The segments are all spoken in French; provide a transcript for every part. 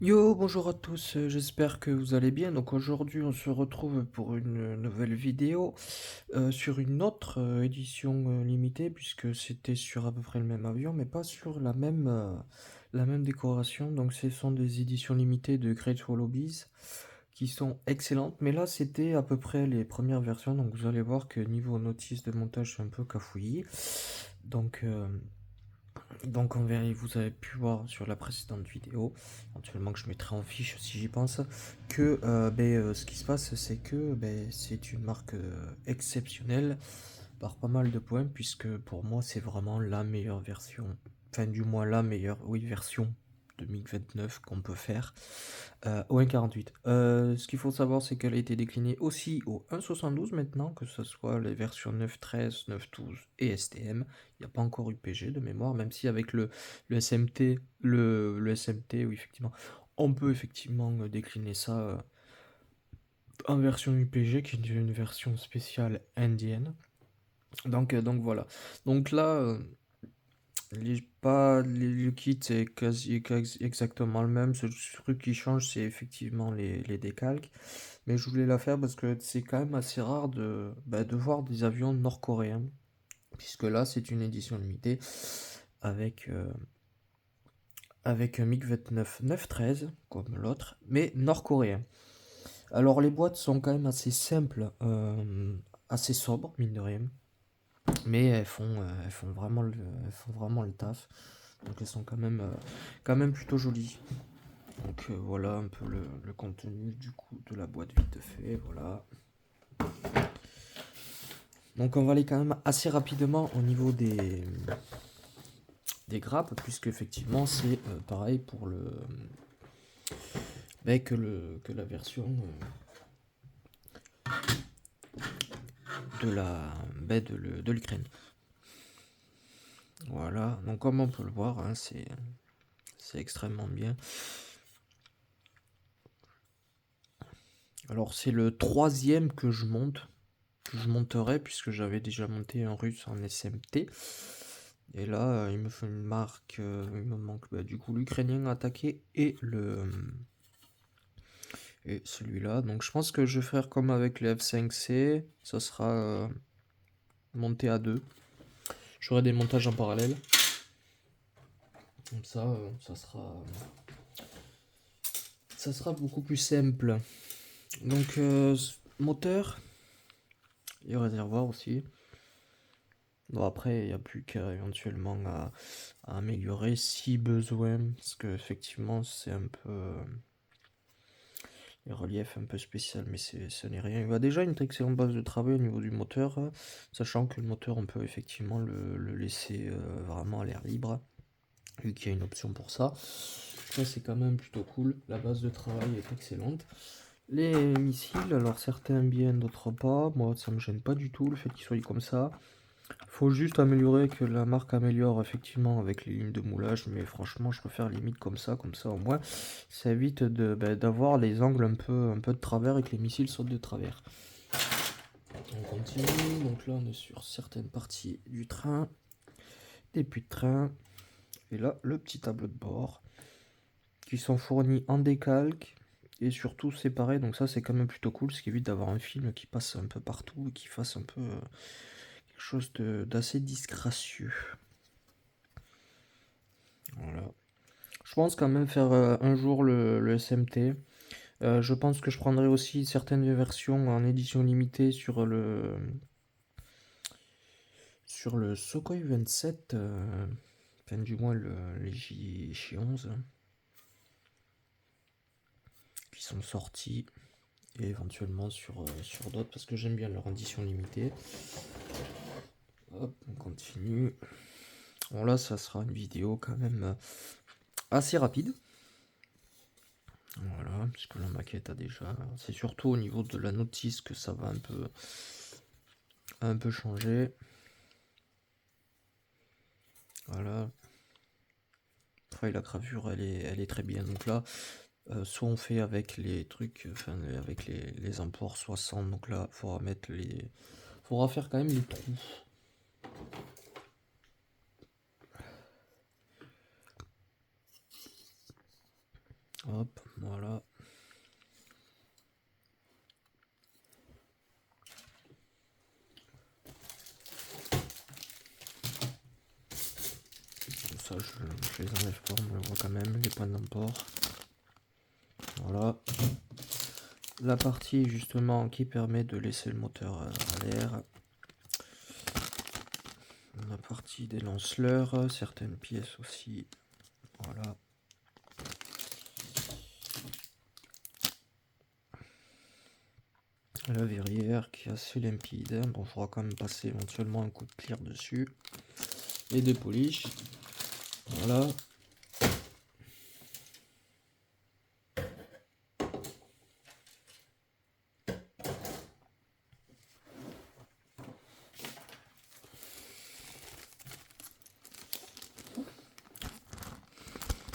Yo, bonjour à tous, j'espère que vous allez bien. Donc aujourd'hui, on se retrouve pour une nouvelle vidéo sur une autre édition limitée, puisque c'était sur à peu près le même avion, mais pas sur la même décoration. Donc ce sont des éditions limitées de Great Wall Hobbies qui sont excellentes, mais là c'était à peu près les premières versions. Donc vous allez voir que niveau notice de montage, c'est un peu cafouillis. Donc donc vous avez pu voir sur la précédente vidéo, éventuellement que je mettrai en fiche si j'y pense, que ce qui se passe c'est que c'est une marque exceptionnelle par pas mal de points, puisque pour moi c'est vraiment la meilleure version, enfin du moins la meilleure, oui, version 2029 qu'on peut faire au 1,48. Ce qu'il faut savoir, c'est qu'elle a été déclinée aussi au 1,72 maintenant, que ce soit les versions 9,13, 9,12 et STM. Il n'y a pas encore eu PG de mémoire, même si avec le SMT, le SMT, oui, effectivement, on peut effectivement décliner ça en version UPG, qui est une version spéciale indienne. Donc voilà. Donc là, le kit est exactement le même. Ce truc qui change, c'est effectivement les décalques. Mais je voulais la faire parce que c'est quand même assez rare de voir des avions nord-coréens. Puisque là, c'est une édition limitée avec, euh, avec un MiG-29 913, comme l'autre, mais nord-coréen. Alors, les boîtes sont quand même assez simples, assez sobres, mine de rien. Mais elles font vraiment le taf. Donc, elles sont quand même plutôt jolies. Donc, voilà un peu le contenu du coup de la boîte vite fait. Voilà. Donc on va aller quand même assez rapidement au niveau des grappes, puisque effectivement c'est pareil pour que la version de l'Ukraine. Voilà, donc comme on peut le voir, hein, c'est extrêmement bien. Alors c'est le troisième que je monterai, puisque j'avais déjà monté un russe en SMT. Et là, il me faut une marque, il me manque du coup l'Ukrainien attaqué et celui-là. Donc je pense que je vais faire comme avec les F5C, ça sera monté à deux. J'aurai des montages en parallèle. Comme ça, ça sera beaucoup plus simple. Donc moteur et réservoir aussi. Bon après, il n'y a plus qu'à éventuellement à améliorer si besoin, parce que effectivement c'est un peu les reliefs un peu spécial, mais ce n'est rien. Il y a déjà une excellente base de travail au niveau du moteur, sachant que le moteur, on peut effectivement le laisser vraiment à l'air libre, vu qu'il y a une option pour ça. Ça, c'est quand même plutôt cool. La base de travail est excellente. Les missiles, alors certains bien, d'autres pas. Moi, ça me gêne pas du tout le fait qu'ils soient comme ça. Faut juste améliorer, que la marque améliore effectivement avec les lignes de moulage, mais franchement, je préfère limite comme ça au moins, ça évite d'avoir les angles un peu de travers et que les missiles sautent de travers. On continue, donc là on est sur certaines parties du train, des puits de train, et là le petit tableau de bord, qui sont fournis en décalque et surtout séparés, donc ça c'est quand même plutôt cool, ce qui évite d'avoir un film qui passe un peu partout et qui fasse un peu quelque chose d'assez disgracieux. Voilà. Je pense quand même faire un jour le SMT. Je pense que je prendrai aussi certaines versions en édition limitée sur le Sukhoi 27, enfin du moins les J11 qui sont sortis, et éventuellement sur d'autres, parce que j'aime bien leur édition limitée. Hop, on continue. Bon là, ça sera une vidéo quand même assez rapide. Voilà, puisque la maquette a déjà. C'est surtout au niveau de la notice que ça va un peu changer. Voilà. Après, la gravure, elle est très bien. Donc là, soit on fait avec les trucs, enfin avec les imports 60. Donc là, faudra faire quand même les trous. Hop, voilà. Ça, je les enlève pas, on le voit quand même, les points d'import. Voilà. La partie justement qui permet de laisser le moteur à l'air. La partie des lanceleurs, certaines pièces aussi. Voilà. La verrière qui est assez limpide. Bon, il faudra quand même passer éventuellement un coup de clear dessus. Et des polish. Voilà.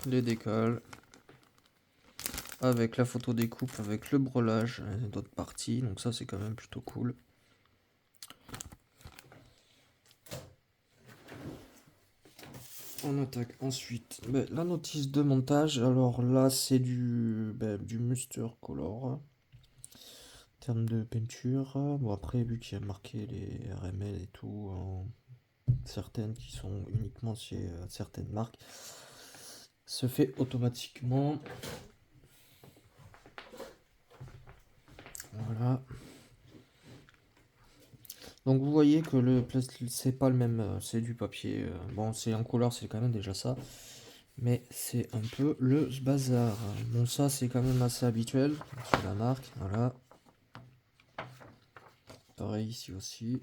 Les décals. Avec la photo découpe, avec le brelage d'autres parties. Donc ça, c'est quand même plutôt cool. On attaque ensuite la notice de montage. Alors là, c'est du Muster Color. En termes de peinture. Bon, après, vu qu'il y a marqué les RML et tout, certaines qui sont uniquement chez certaines marques, se fait automatiquement. Voilà. Donc vous voyez que le plastique, c'est pas le même, c'est du papier. Bon, c'est en couleur, c'est quand même déjà ça. Mais c'est un peu le bazar. Bon, ça, c'est quand même assez habituel sur la marque. Voilà. Pareil ici aussi.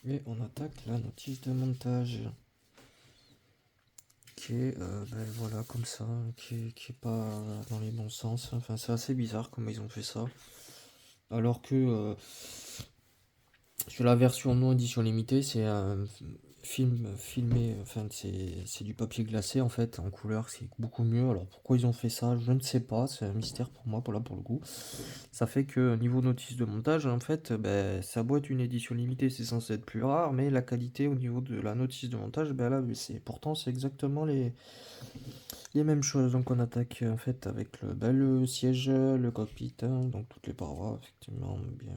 Et on attaque la notice de montage. Qui est, voilà, comme ça. Qui est pas dans les bons sens. Enfin, c'est assez bizarre comment ils ont fait ça. Alors que sur la version non édition limitée, c'est un film filmé, enfin c'est du papier glacé en fait, en couleur, c'est beaucoup mieux. Alors pourquoi ils ont fait ça, je ne sais pas, c'est un mystère pour moi, pour là pour le coup. Ça fait que niveau notice de montage, en fait, ça doit être une édition limitée, c'est censé être plus rare, mais la qualité au niveau de la notice de montage, là, pourtant c'est exactement les mêmes choses. Donc on attaque en fait avec le siège, le cockpit, hein, donc toutes les parois, effectivement, bien,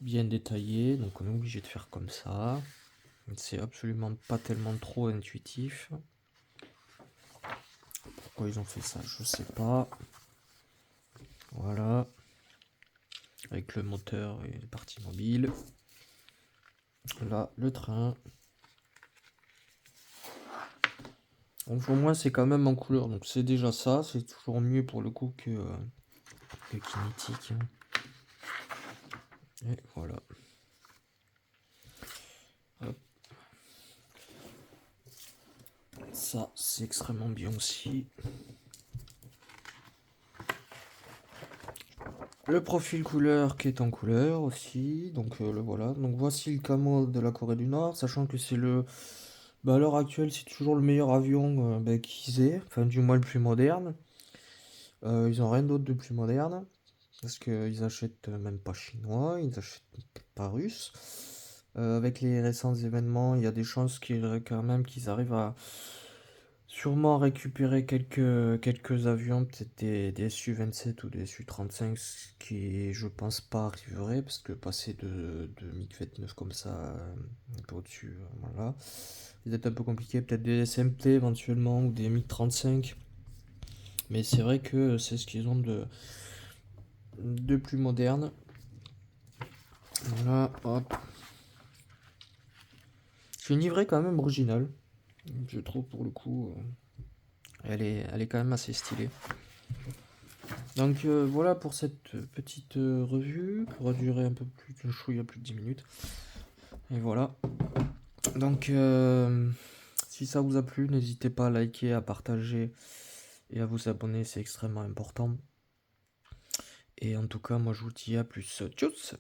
bien détaillé, donc on est obligé de faire comme ça. C'est absolument pas tellement trop intuitif. Pourquoi ils ont fait ça, je sais pas. Voilà. Avec le moteur et les parties mobiles. Là, le train. Donc au moins c'est quand même en couleur, donc c'est déjà ça, c'est toujours mieux pour le coup que Kinetic. Et voilà. Hop. Ça c'est extrêmement bien aussi. Le profil couleur qui est en couleur aussi, donc le voilà. Donc voici le camo de la Corée du Nord, sachant que c'est à l'heure actuelle c'est toujours le meilleur avion qu'ils aient, enfin du moins le plus moderne. Ils ont rien d'autre de plus moderne, parce qu'ils achètent même pas chinois, ils achètent pas russe. Avec les récents événements, il y a des chances quand même qu'ils arrivent à sûrement récupérer quelques avions, peut-être des Su-27 ou des Su-35, ce qui je pense pas arriverait, parce que passer de MiG-29 comme ça, un peu au-dessus, voilà. C'est peut-être un peu compliqué, peut-être des SMT éventuellement, ou des MiG-35. Mais c'est vrai que c'est ce qu'ils ont de plus moderne. Voilà, hop. C'est une livrée quand même originale, je trouve pour le coup. Elle est quand même assez stylée. Donc voilà pour cette petite revue qui aura duré un peu plus d'une chouïa, plus de 10 minutes. Et voilà. Donc si ça vous a plu, n'hésitez pas à liker, à partager et à vous abonner, c'est extrêmement important. Et en tout cas, moi je vous dis à plus. Tchuss!